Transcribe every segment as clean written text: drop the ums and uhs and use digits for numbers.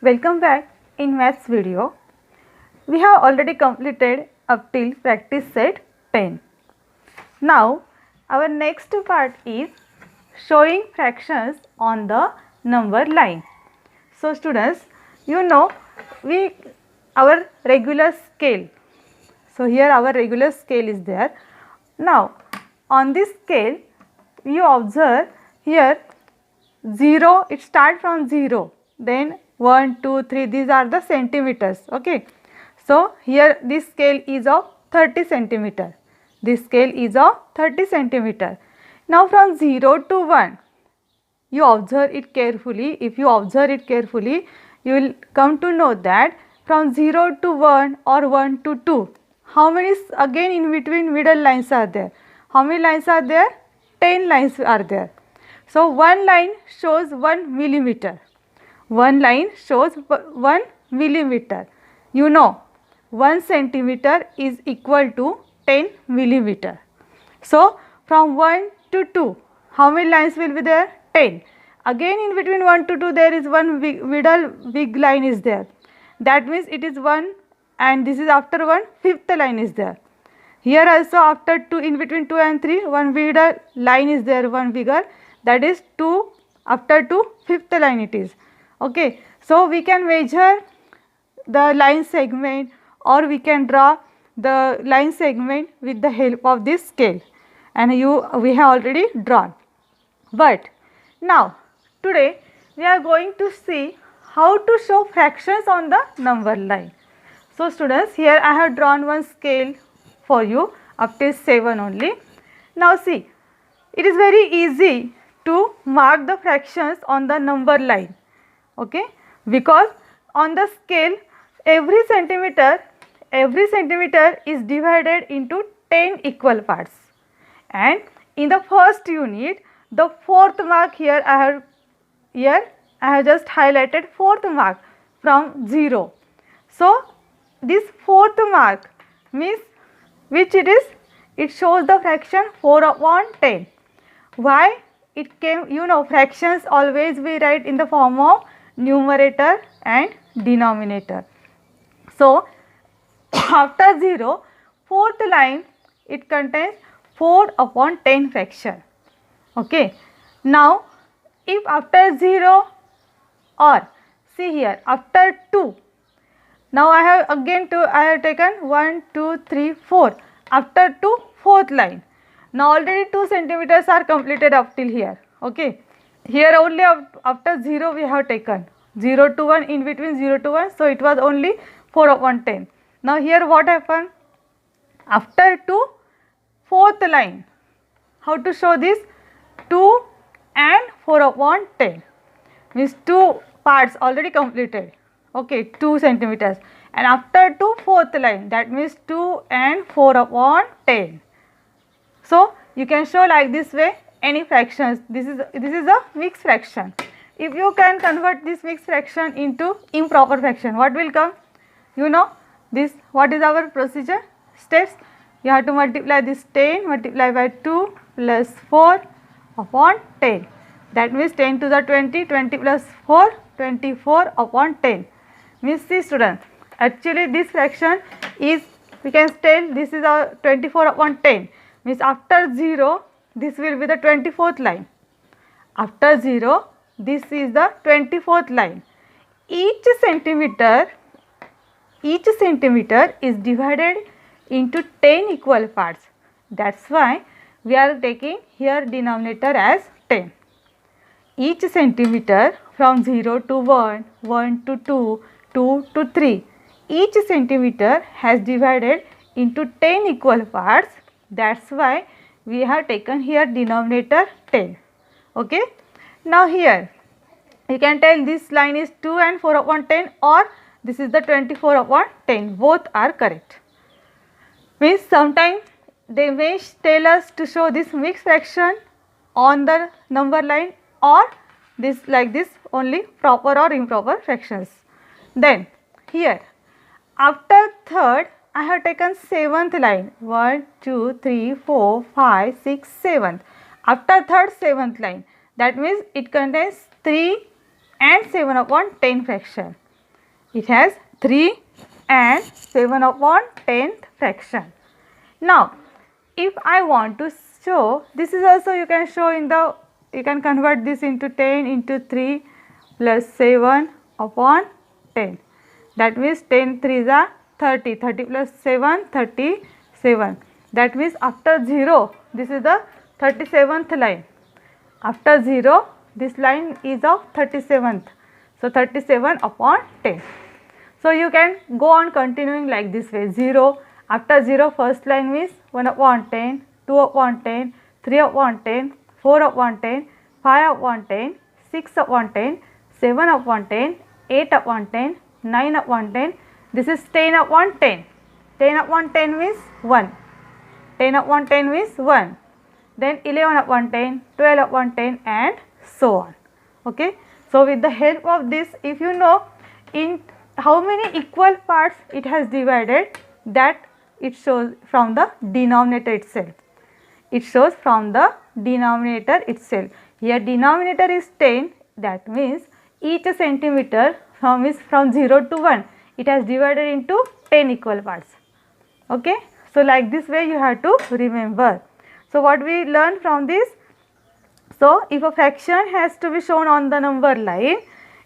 Welcome back. In maths video, we have already completed up till practice set 10. Now, our next part is showing fractions on the number line. So students, you know our regular scale. So here our regular scale is there. Now, on this scale, you observe here 0, it starts from 0, then 1, 2, 3, these are the centimeters, okay. So here this scale is of 30 centimeter, this scale is of 30 centimeter. Now from 0 to 1, you observe it carefully. If you observe it carefully, you will come to know that from 0 to 1 or 1 to 2, how many again in between middle lines are there? How many lines are there? 10 lines are there. So one line shows 1 millimeter. One line shows 1 millimeter. You know 1 centimeter is equal to 10 millimeter. So from 1 to 2, how many lines will be there? 10. Again in between 1 to 2 there is one middle big line is there. That means it is 1 and this is after 1 fifth line is there. Here also after 2, in between 2 and 3, one bigger line is there, one bigger, that is 2, after 2 fifth line it is, okay. So we can measure the line segment or we can draw the line segment with the help of this scale, and we have already drawn. But now today we are going to see how to show fractions on the number line. So students, here I have drawn one scale for you up till 7 only. Now see, it is very easy to mark the fractions on the number line, okay, because on the scale every centimeter is divided into 10 equal parts, and in the first unit the fourth mark here I have just highlighted fourth mark from 0. So this fourth mark means which it is? It shows the fraction 4 upon 10. Why it came? You know, fractions always we write in the form of numerator and denominator. So after 0, fourth line it contains 4 upon 10 fraction, okay. Now if after 0 or see here after 2, now I have taken 1, 2, 3, 4. After 2, fourth line. Now already 2 centimeters are completed up till here. Okay. Here only after 0 we have taken 0 to 1, in between 0 to 1. So it was only 4 upon 10. Now here what happened? After 2, fourth line. How to show this? 2 and 4 upon 10. Means 2 parts already completed. Okay, 2 centimeters, and after 2, fourth line, that means 2 and 4 upon 10. So you can show like this way any fractions. This is a mixed fraction. If you can convert this mixed fraction into improper fraction, what will come? You know this. What is our procedure steps? You have to multiply this 10 multiply by 2 plus 4 upon 10. That means 10 to the 20, 20 plus 4, 24 upon 10. Means see students, actually this fraction is, we can tell this is our 24 upon 10. Means after 0, this will be the 24th line. After 0, this is the 24th line. Each centimeter is divided into 10 equal parts. That's why we are taking here denominator as 10. Each centimeter from 0 to 1, 1 to 2, 2 to 3, each centimeter has divided into 10 equal parts. That's why we have taken here denominator 10. Okay. Now here you can tell this line is 2 and 4 upon 10, or this is the 24 upon 10. Both are correct. Means sometimes they may tell us to show this mixed fraction on the number line, or this like this only proper or improper fractions. Then here after third I have taken 7th line, 1, 2, 3, 4, 5, 6, 7th. After third 7th line, that means it contains 3 and 7 upon 10 fraction. It has 3 and 7 upon 10th fraction. Now, if I want to show, this is also you can show in the, you can convert this into 10 into 3 plus 7 upon 10. That means 10 3s are 30, 30 plus 7, 37. That means after 0, this is the 37th line. After 0, this line is of 37th. So, 37 upon 10. So, you can go on continuing like this way. 0, after 0, first line means 1 upon 10, 2 upon 10, 3 upon 10, 4 upon 10, 5 upon 10, 6 upon 10, 7 upon 10, 8 upon 10, 9 upon 10. This is 10 upon 10. 10 upon 10 means 1. 10 upon 10 means 1. Then 11 upon 10, 12 upon 10 and so on. Okay. So, with the help of this, if you know in how many equal parts it has divided, that it shows from the denominator itself. It shows from the denominator itself. Here denominator is 10, that means each centimeter from 0 to 1, it has divided into 10 equal parts. Okay. So, like this way you have to remember. So, what we learn from this? So, if a fraction has to be shown on the number line,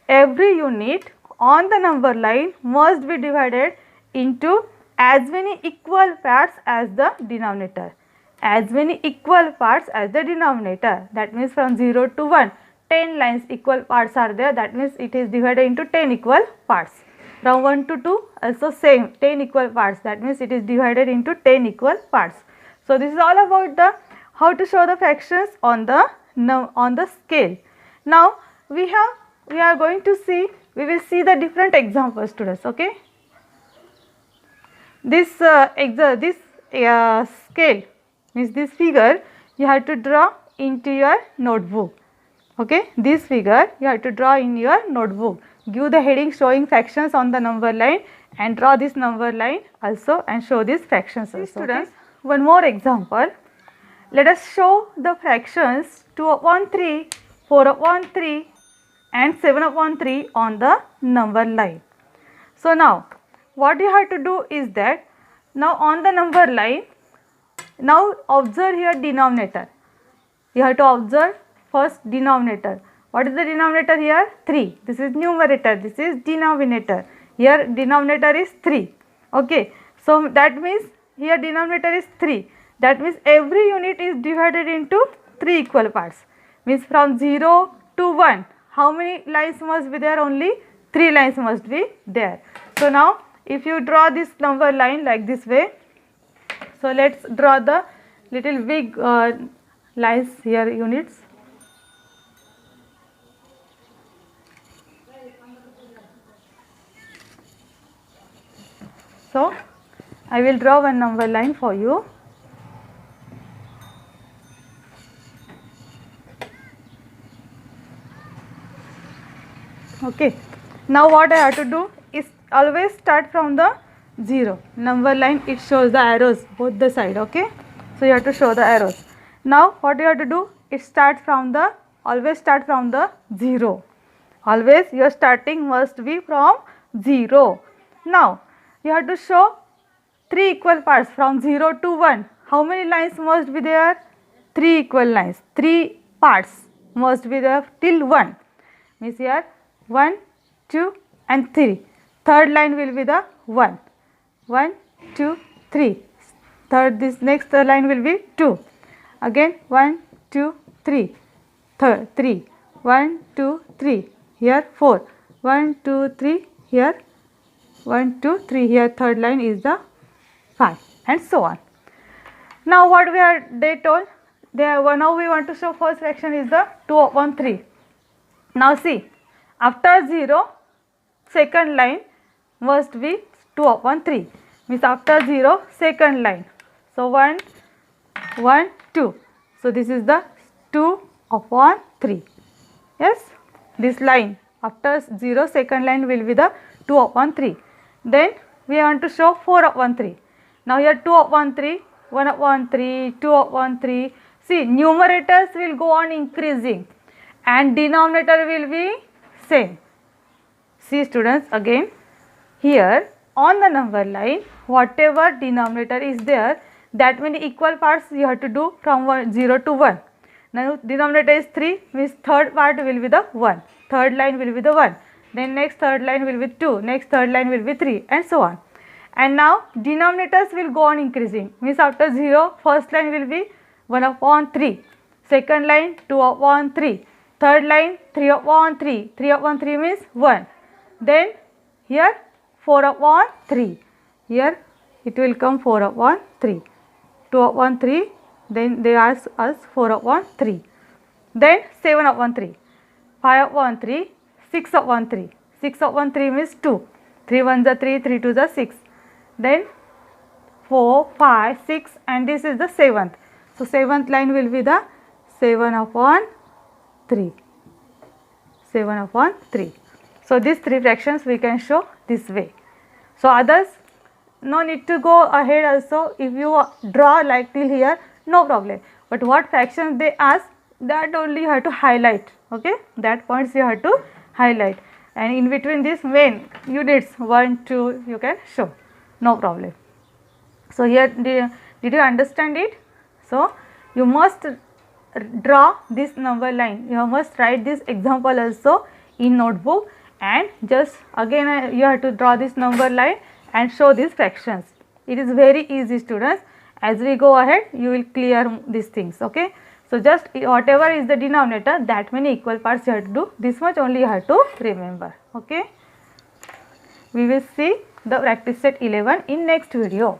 every unit on the number line must be divided into as many equal parts as the denominator. As many equal parts as the denominator. That means from 0 to 1, 10 lines equal parts are there. That means it is divided into 10 equal parts. From 1 to 2 also same 10 equal parts. That means it is divided into 10 equal parts. So, this is all about the how to show the fractions on the scale. Now, we are going to see, we will see the different examples students. Okay. This scale means this figure you have to draw into your notebook. Okay. This figure you have to draw in your notebook. Give the heading showing fractions on the number line and draw this number line also and show these fractions also. Students, one more example. Let us show the fractions 2 upon 3, 4 upon 3 and 7 upon 3 on the number line. So, now what you have to do is that now on the number line, now observe here denominator. You have to observe first denominator. What is the denominator here? 3. This is numerator, this is denominator. Here denominator is 3. Okay. So, that means here denominator is 3. That means every unit is divided into 3 equal parts. Means from 0 to 1, how many lines must be there? Only 3 lines must be there. So, now if you draw this number line like this way, so let us draw the little big lines here, units. So, I will draw one number line for you. Okay. Now, what I have to do is always start from the 0. Number line, it shows the arrows both the side. Okay. So, you have to show the arrows. Now, what you have to do is always start from the 0. Always your starting must be from 0. Now, you have to show 3 equal parts from 0 to 1. How many lines must be there? 3 equal lines. 3 parts must be there till 1. Means here 1, 2 and 3. Third line will be the 1. 1, 2, 3. This next line will be 2. Again 1, 2, 3. Third 3. 1, 2, 3. Here 4. 1, 2, 3. Here 1, 2, 3. Here third line is the 5 and so on. Now, what they told? Now we want to show first fraction is the 2 upon 3. Now, see, after 0, second line must be 2 upon 3. Means after 0, second line. So, 1, 1, 2. So, this is the 2 upon 3. Yes, this line after 0, second line will be the 2 upon 3. Then we want to show 4 upon 3. Now, here 2 upon 3, 1 upon 3, 2 upon 3. See, numerators will go on increasing and denominator will be same. See students, again here on the number line, whatever denominator is there, that many equal parts you have to do from 0 to 1. Now denominator is 3, means third part will be the 1, third line will be the 1, then next third line will be 2, next third line will be 3, and so on. And now denominators will go on increasing, means after 0, first line will be 1 upon 3, second line 2 upon 3, third line 3 upon 3, 3 upon 3 means 1, then here 4 upon 3, here it will come 4 upon 3, 2 upon 3, then they ask us 4 upon 3, then 7 upon 3, 5 upon 3, 6 upon 3, 6 upon 3 means 2, 3 1s are 3, 3 2s are 6, then 4, 5, 6, and this is the 7th. So 7th line will be the 7 upon 3, 7 upon 3. So these 3 fractions we can show this way. So others, no need to go ahead also. If you draw like till here, no problem. But what fractions they ask, that only you have to highlight. Okay, that points you have to highlight. And in between this main units 1, 2 you can show. No problem. So here did you understand it? So you must draw this number line. You must write this example also in notebook, and just again you have to draw this number line and show these fractions. It is very easy, students. As we go ahead, you will clear these things. Okay. So just whatever is the denominator, that many equal parts you have to do. This much only you have to remember. Okay. We will see the practice set 11 in next video.